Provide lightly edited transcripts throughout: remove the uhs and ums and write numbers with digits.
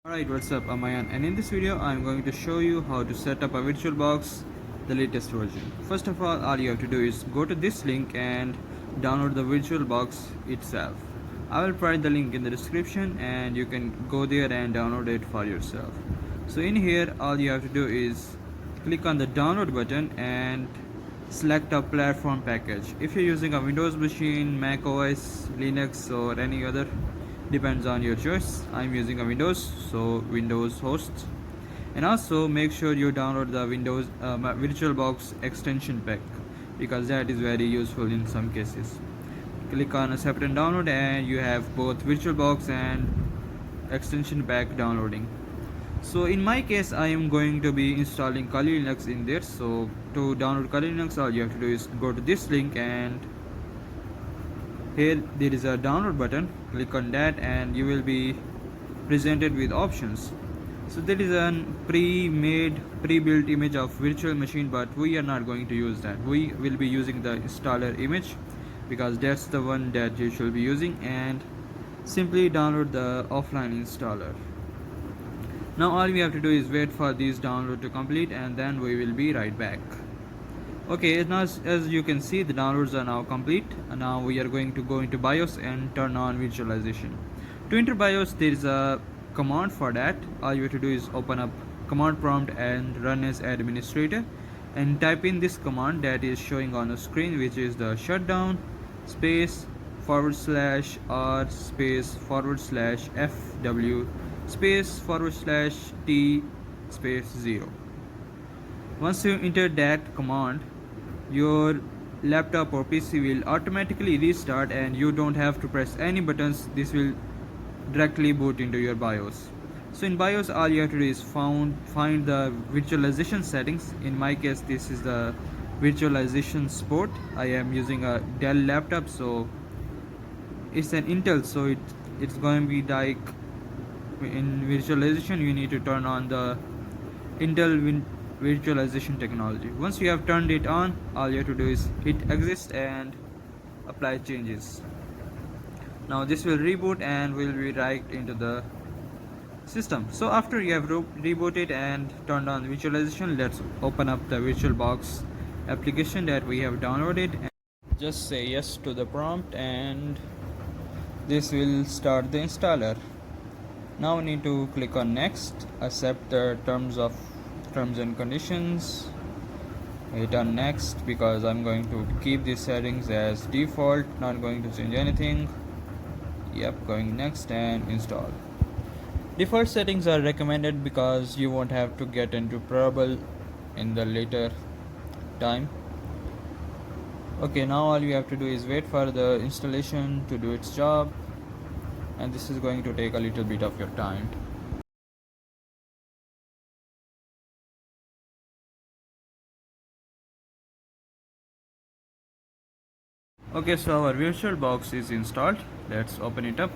Alright, what's up? I'm Ayan, and in this video I'm going to show you how to set up a VirtualBox, the latest version. First of all you have to do is go to this link and download the VirtualBox itself. I will provide the link in the description and you can go there and download it for yourself. So in here all you have to do is click on the download button and select a platform package. If you're using a Windows machine, Mac OS, Linux or any other, depends on your choice. I'm using a Windows, so Windows hosts. And also make sure you download the Windows VirtualBox extension pack, because that is very useful in some cases. Click on accept and download and you have both VirtualBox and extension pack downloading. So in my case I am going to be installing Kali Linux in there. So to download Kali Linux all you have to do is go to this link and here there is a download button. Click on that and you will be presented with options. So there is a pre-built image of virtual machine, but we are not going to use that. We will be using the installer image because that's the one that you should be using, and simply download the offline installer. Now all we have to do is wait for this download to complete and then we will be right back. Okay, now as you can see the downloads are now complete. Now we are going to go into BIOS and turn on virtualization. To enter BIOS there is a command for that. All you have to do is open up command prompt and run as administrator and type in this command that is showing on the screen, which is the shutdown space /r space /fw space /t space 0. Once you enter that command, your laptop or PC will automatically restart and you don't have to press any buttons. This will directly boot into your BIOS. So in BIOS all you have to do is find the virtualization settings. In my case this is the virtualization support. I am using a Dell laptop, so it's an Intel, so it's going to be like in virtualization you need to turn on the Intel virtualization technology. Once you have turned it on, all you have to do is hit exit and apply changes. Now this will reboot and will be right into the system. So after you have rebooted and turned on virtualization, let's open up the VirtualBox application that we have downloaded and just say yes to the prompt and this will start the installer. Now we need to click on next, accept the terms and conditions, hit on next because I'm going to keep these settings as default, not going to change anything. Yep, going next and install. Default settings are recommended because you won't have to get into trouble in the later time. Okay, now all you have to do is wait for the installation to do its job, and this is going to take a little bit of your time. Okay, so our VirtualBox is installed. Let's open it up.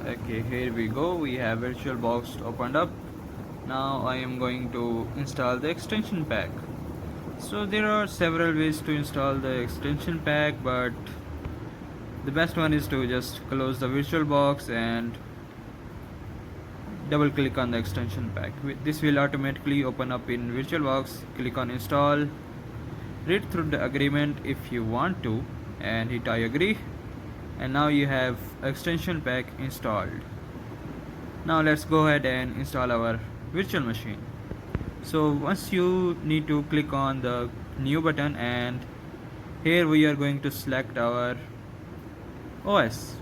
Okay, here we go. We have VirtualBox opened up. Now I am going to install the extension pack. So there are several ways to install the extension pack, but the best one is to just close the VirtualBox and double click on the extension pack. This will automatically open up in VirtualBox. Click on install, read through the agreement if you want to and hit I agree, and now you have extension pack installed. Now let's go ahead and install our virtual machine. So once you need to click on the new button and here we are going to select our OS.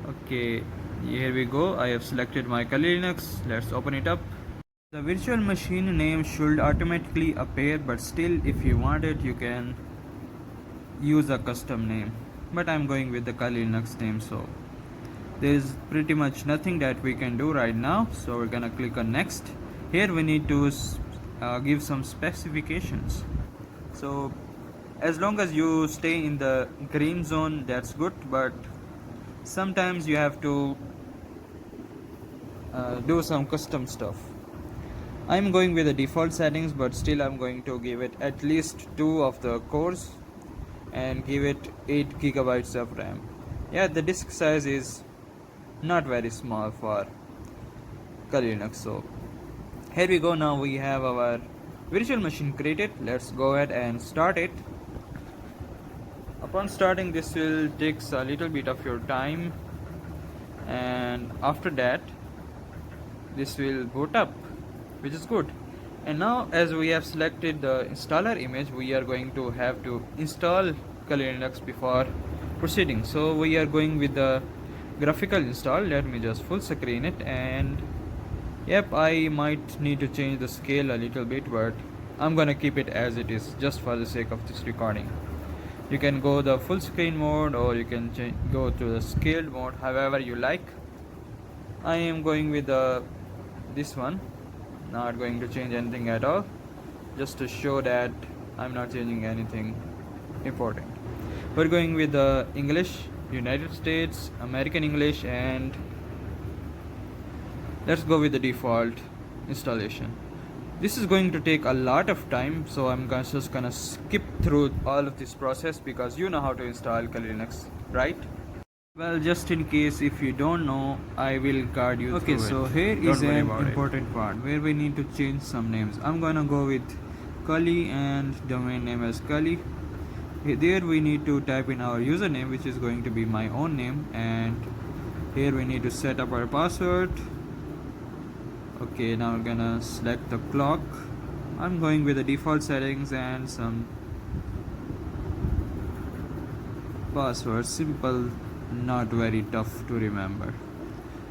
Okay, here we go. I have selected my Kali Linux. Let's open it up. The virtual machine name should automatically appear, but still if you want it you can use a custom name, but I'm going with the Kali Linux name, so there is pretty much nothing that we can do right now. So we're gonna click on next. Here we need to give some specifications. So as long as you stay in the green zone, that's good, but sometimes you have to do some custom stuff. I'm going with the default settings, but still I'm going to give it at least 2 of the cores and give it 8 gigabytes of RAM. Yeah, the disk size is not very small for Kali Linux. So here we go. Now we have our virtual machine created. Let's go ahead and start it. Upon starting, this will take a little bit of your time, and after that this will boot up, which is good. And now, as we have selected the installer image, we are going to have to install Kali Linux before proceeding. So we are going with the graphical install. Let me just full screen it, and yep, I might need to change the scale a little bit, but I'm gonna keep it as it is just for the sake of this recording. You can go the full screen mode, or you can go to the scaled mode, however you like. I am going with this one, not going to change anything at all, just to show that I'm not changing anything important. We're going with the English, United States, American English, and let's go with the default installation. This is going to take a lot of time, so I'm just gonna skip through all of this process because you know how to install Kali Linux, right? Well, just in case if you don't know, I will guide you through it. Okay, so here is an important part where we need to change some names. I'm gonna go with Kali and domain name as Kali. There we need to type in our username, which is going to be my own name, and here we need to set up our password. Okay, now we're gonna select the clock. I'm going with the default settings and some password, simple, not very tough to remember.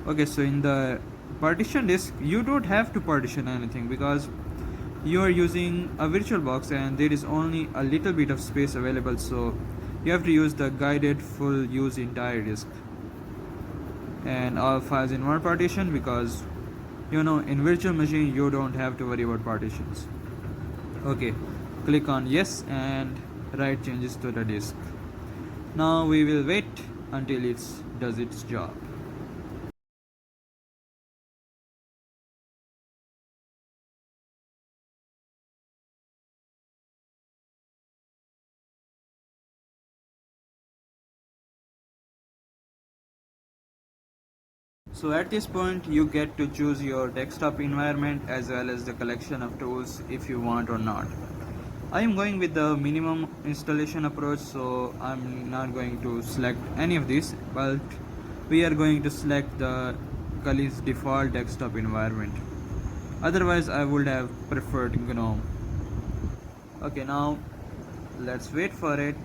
Okay, so in the partition disk, you don't have to partition anything because you are using a VirtualBox and there is only a little bit of space available, so you have to use the guided full use entire disk and all files in one partition, because you know in virtual machine you don't have to worry about partitions. Okay, click on yes and write changes to the disk. Now we will wait until it does its job. So at this point you get to choose your desktop environment as well as the collection of tools if you want or not. I am going with the minimum installation approach, so I'm not going to select any of these, but we are going to select the Kali's default desktop environment. Otherwise I would have preferred GNOME. Okay, now let's wait for it.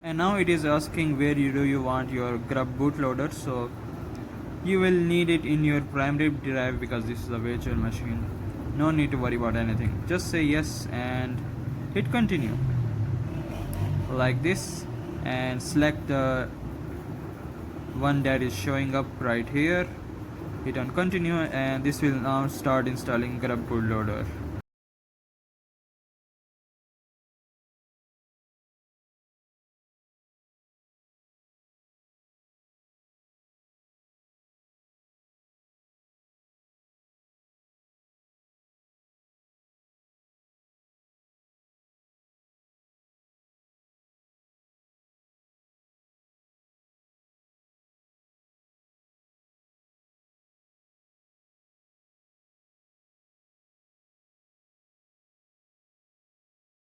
And now it is asking where do you want your grub bootloader. So you will need it in your primary drive because this is a virtual machine. No need to worry about anything. Just say yes and hit continue like this, and select the one that is showing up right here. Hit on continue, and this will now start installing grub bootloader.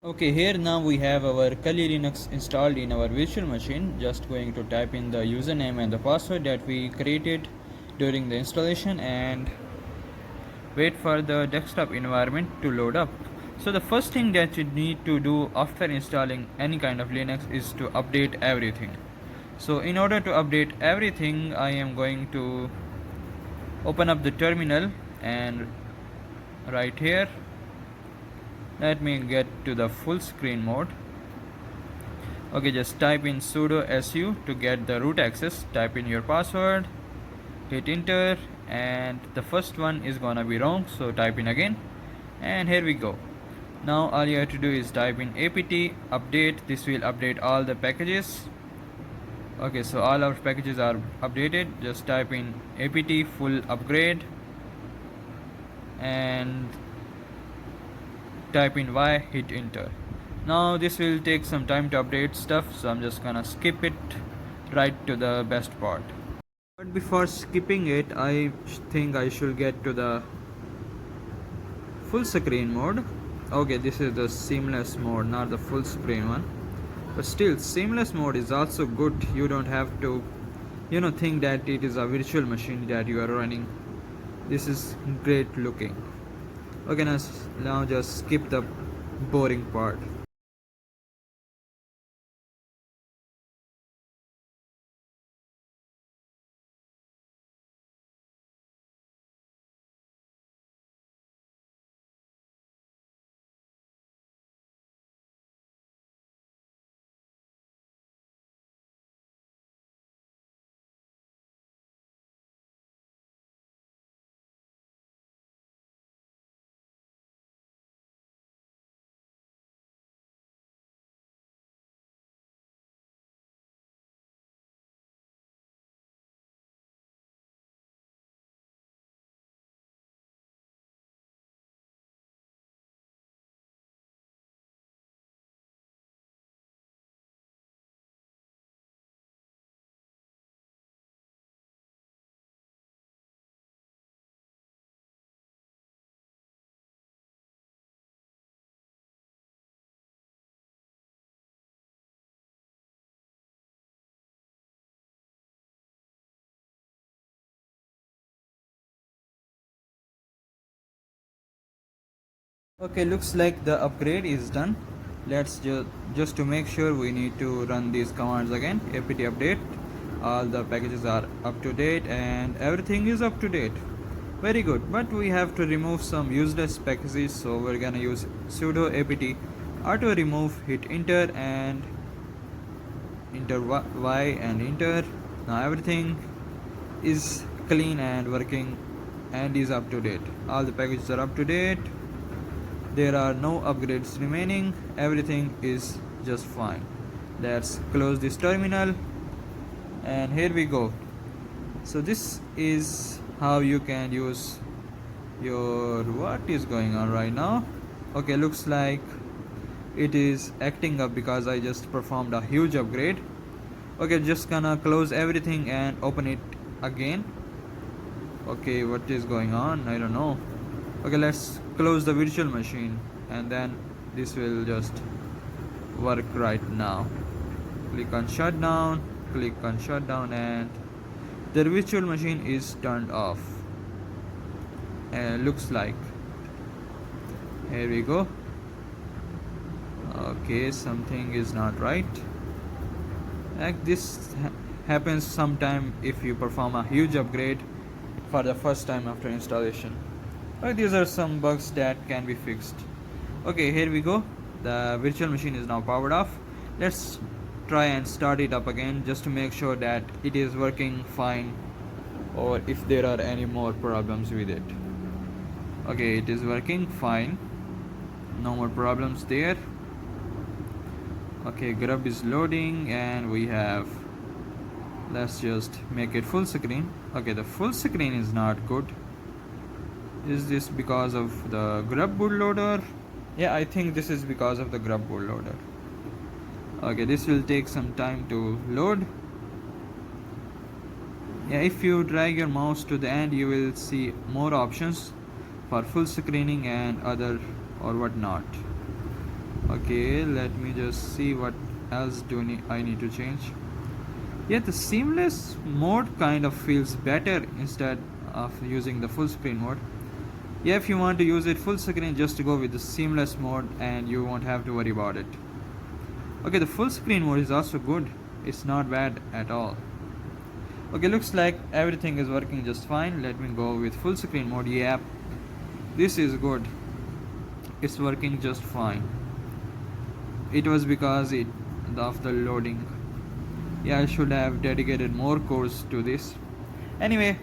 Okay, here now we have our Kali Linux installed in our virtual machine. Just going to type in the username and the password that we created during the installation and wait for the desktop environment to load up. So the first thing that you need to do after installing any kind of Linux is to update everything. So in order to update everything, I am going to open up the terminal and right here. Let me get to the full screen mode. Okay, just type in sudo su to get the root access. Type in your password, hit enter, and the first one is gonna be wrong, so type in again, and here we go. Now all you have to do is type in apt update. This will update all the packages. Okay, so all our packages are updated. Just type in apt full upgrade and type in y, hit enter. Now this will take some time to update stuff, so I'm just gonna skip it right to the best part. But before skipping it, I think I should get to the full screen mode. Okay, this is the seamless mode, not the full screen one. But still, seamless mode is also good. You don't have to, think that it is a virtual machine that you are running. This is great looking. Okay, now just skip the boring part. Okay, looks like the upgrade is done. Let's just to make sure, we need to run these commands again. apt update, all the packages are up to date and everything is up to date. Very good, but we have to remove some useless packages, so we're gonna use sudo apt auto remove, hit enter and enter y and enter. Now everything is clean and working and is up to date. All the packages are up to date. There are no upgrades remaining. Everything is just fine. Let's close this terminal and here we go. So this is how you can use your, what is going on right now? Okay, looks like it is acting up because I just performed a huge upgrade. Okay, just gonna close everything and open it again. Okay, what is going on? I don't know. Okay, let's close the virtual machine and then this will just work right now. Click on shutdown, and the virtual machine is turned off. And looks like, here we go. Okay, something is not right. Like this happens sometime if you perform a huge upgrade for the first time after installation. These are some bugs that can be fixed. Okay, here we go. The virtual machine is now powered off. Let's try and start it up again just to make sure that it is working fine, or if there are any more problems with it. Okay, it is working fine. No more problems there. Okay, grub is loading and we have, let's just make it full screen. Okay, the full screen is not good. Is this because of the grub bootloader? Yeah, I think this is because of the grub bootloader. Okay, this will take some time to load. Yeah, if you drag your mouse to the end, you will see more options for full screening and other or whatnot. Okay, let me just see what else I need to change. Yeah, the seamless mode kind of feels better instead of using the full screen mode. Yeah, if you want to use it full screen, just go with the seamless mode and you won't have to worry about it. Okay, the full screen mode is also good. It's not bad at all. Okay, looks like everything is working just fine. Let me go with full screen mode. Yeah, This is good. It's working just fine. It was because of the loading. Yeah, I should have dedicated more course to this. Anyway,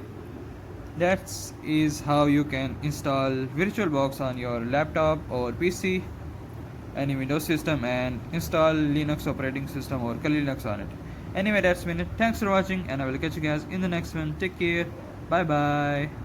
that is how you can install VirtualBox on your laptop or PC, any Windows system, and install Linux operating system or Kali Linux on it. Anyway, that's been it. Thanks for watching, and I will catch you guys in the next one. Take care. Bye bye.